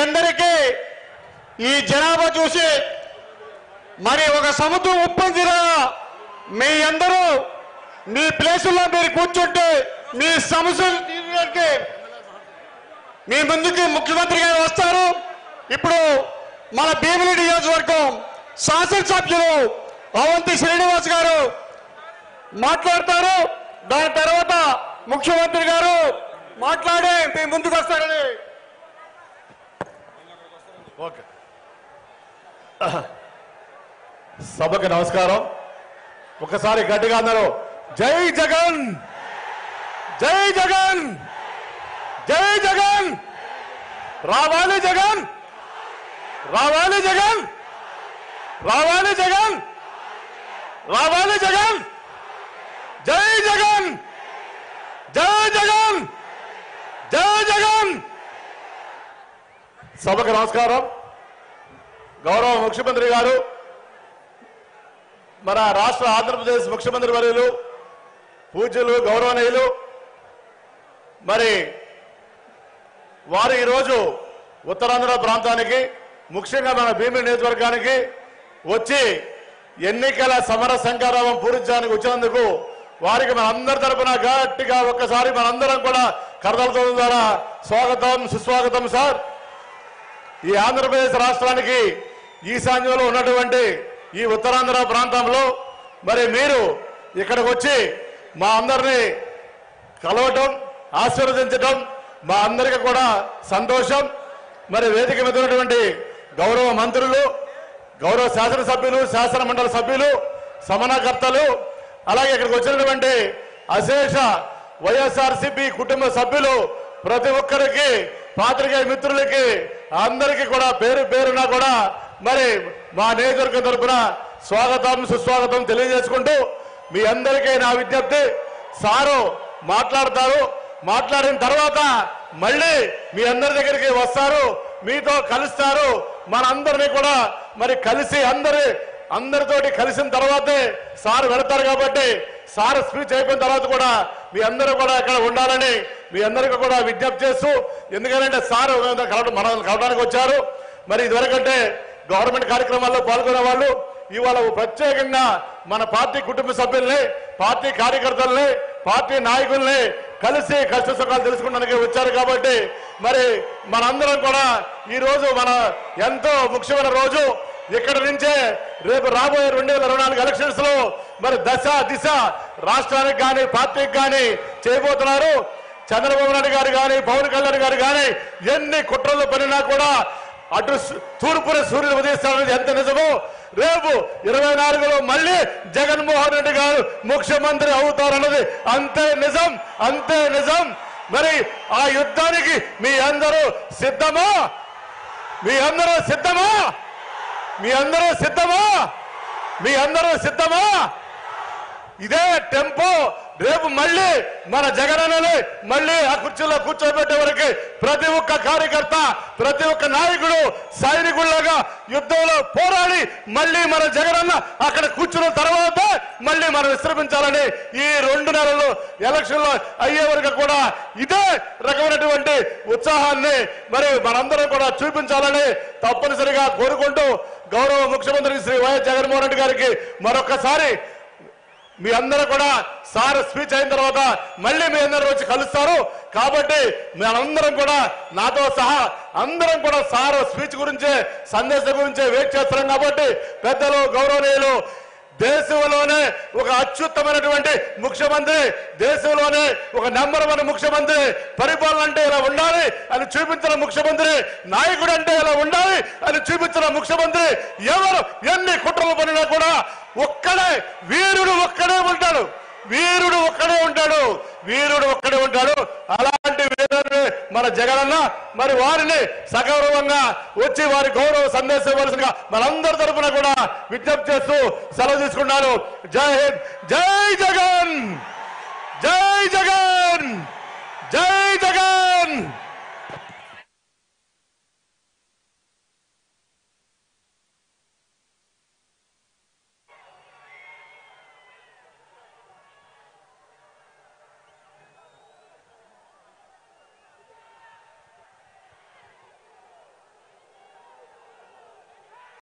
అందరికీ ఈ జనాభా చూసి మరి ఒక సముద్రం ఉప్పొందిన మీ అందరూ మీ ప్లేసుల్లో మీరు కూర్చుంటే మీ సమస్యలు తీర్చడానికి మీ ముందుకు ముఖ్యమంత్రి గారు వస్తారు. ఇప్పుడు మన భీమిలి నియోజకవర్గం శాసనసభ్యులు అవంతి శ్రీనివాస్ గారు మాట్లాడతారు. దాని తర్వాత ముఖ్యమంత్రి గారు మాట్లాడి మీ ముందుకు వస్తారని. ఓకే, సభకు నమస్కారం. ఒకసారి గట్టిగా అందరూ జై జగన్, జై జగన్, జై జగన్, రావాలి జగన్, రావాలి జగన్, రావాలి జగన్, రావాలి జగన్, జై జగన్, జై జగన్, జై జగన్. సభకు నమస్కారం. గౌరవ ముఖ్యమంత్రి గారు, మన రాష్ట్ర ఆంధ్రప్రదేశ్ ముఖ్యమంత్రి వర్యులు పూజ్యులు గౌరవనీయులు, మరి వారు ఈరోజు ఉత్తరాంధ్ర ప్రాంతానికి ముఖ్యంగా మన భీమిలి నియోజకవర్గానికి వచ్చి ఎన్నికల సమర సంగ్రామం పూరించడానికి వచ్చినందుకు వారికి మన అందరి తరపున గట్టిగా ఒక్కసారి మనందరం కూడా కరతాళ ద్వారా స్వాగతం సుస్వాగతం. సార్, ఈ ఆంధ్రప్రదేశ్ రాష్ట్రానికి ఈశాన్యంలో ఉన్నటువంటి ఈ ఉత్తరాంధ్ర ప్రాంతంలో మరి మీరు ఇక్కడికి వచ్చి మా అందరినీ కలవటం, ఆశీర్వదించటం మా అందరికీ కూడా సంతోషం. మరి వేదిక మీద ఉన్నటువంటి గౌరవ మంత్రులు, గౌరవ శాసనసభ్యులు, శాసన మండలి సభ్యులు, సమన్వయకర్తలు, అలాగే ఇక్కడికి వచ్చినటువంటి అశేష వైఎస్ఆర్సీపీ కుటుంబ సభ్యులు, ప్రతి ఒక్కరికి, పాత్రికేయ మిత్రులకి అందరికీ కూడా పేరు పేరున కూడా మరి మా నియోజకవర్గం తరపున స్వాగతం సుస్వాగతం తెలియజేసుకుంటూ మీ అందరికీ నా విజ్ఞప్తి, సారు మాట్లాడతారు. మాట్లాడిన తర్వాత మళ్ళీ మీ అందరి దగ్గరికి వస్తారు, మీతో కలుస్తారు. మనందరినీ కూడా మరి కలిసి అందరితోటి కలిసిన తర్వాతే సార్ వెళతారు. కాబట్టి సార్ స్పీచ్ అయిపోయిన తర్వాత కూడా మీ అందరూ కూడా ఇక్కడ ఉండాలని మీ అందరికీ కూడా విజ్ఞప్తి చేస్తూ, ఎందుకంటే సార్ మనల్ని కలవడానికి వచ్చారు. మరి ఇదివరకంటే గవర్నమెంట్ కార్యక్రమాల్లో పాల్గొనే వాళ్ళు ఇవాళ ప్రత్యేకంగా మన పార్టీ కుటుంబ సభ్యుల్ని, పార్టీ కార్యకర్తల్ని, పార్టీ నాయకుల్ని కలిసి కష్ట సుఖాలు తెలుసుకోవడానికి వచ్చారు. కాబట్టి మరి మనందరం కూడా ఈ రోజు మన ఎంతో ముఖ్యమైన రోజు. ఇక్కడ నుంచే రేపు రాబోయే 2024 ఎలక్షన్స్ లో మరి దశ దిశ రాష్ట్రానికి కానీ పార్టీకి కానీ చేయబోతున్నారు. చంద్రబాబు నాయుడు గారు కానీ పవన్ కళ్యాణ్ గారు కానీ ఎన్ని కుట్రలు పడినా కూడా అటు తూర్పున సూర్యుడు ఉదయిస్తాడనేది ఎంత నిజమో, రేపు 24లో మళ్ళీ జగన్మోహన్ రెడ్డి గారు ముఖ్యమంత్రి అవుతారన్నది అంతే నిజం, అంతే నిజం. మరి ఆ యుద్ధానికి మీ అందరూ సిద్ధమా? మీ అందరూ సిద్ధమా? మీ అందరూ సిద్ధమా? మీ అందరూ సిద్ధమా? ఇదే టెంపో రేపు మళ్ళీ మన జగనన్నని మళ్ళీ ఆ కుర్చీలో కూర్చోబెట్టే వరకు ప్రతి ఒక్క కార్యకర్త, ప్రతి ఒక్క నాయకుడు సైనికుల్లాగా యుద్ధంలో పోరాడి మళ్ళీ మన జగనన్న అక్కడ కూర్చున్న తర్వాత మళ్ళీ మనం విశ్రమించాలని ఈ 2 నెలలు ఎలక్షన్లో అయ్యే వరకు కూడా ఇదే రకమైనటువంటి ఉత్సాహాన్ని మరి మనందరం కూడా చూపించాలని తప్పనిసరిగా కోరుకుంటూ గౌరవ ముఖ్యమంత్రి శ్రీ వైఎస్ జగన్మోహన్ రెడ్డి గారికి మరొకసారి మీ అందరూ కూడా సార్ స్పీచ్ అయిన తర్వాత మళ్ళీ మీ అందరూ వచ్చి కలుస్తారు. కాబట్టి మనందరం కూడా నాతో సహా అందరం కూడా సార్ స్పీచ్ గురించే, సందేశం గురించే వెయిట్ చేస్తున్నాం. కాబట్టి పెద్దలు, గౌరవనీయులు, దేశంలోనే ఒక అత్యుత్తమైనటువంటి ముఖ్యమంత్రి, దేశంలోనే ఒక నెంబర్ 1 ముఖ్యమంత్రి, పరిపాలన అంటే ఇలా ఉండాలి అని చూపించిన ముఖ్యమంత్రి, నాయకుడు అంటే ఇలా ఉండాలి అని చూపించిన ముఖ్యమంత్రి, ఎవరు ఎన్ని కుట్రలు పడినా కూడా ఒక్కడే వీరుడు ఒక్కడే ఉంటాడు, వీరుడు ఒక్కడే ఉంటాడు, వీరుడు ఒక్కడే ఉంటాడు. అలాంటి వీరుడిని మన జగనన్న మరి వారిని సగౌరవంగా వచ్చి వారి గౌరవ సందేశం ఇవ్వాల్సిందిగా మనందరి తరఫున కూడా విజ్ఞప్తి చేస్తూ సెలవు తీసుకున్నాను. జై హింద్, జై జగన్, జై జగన్, జై జగన్.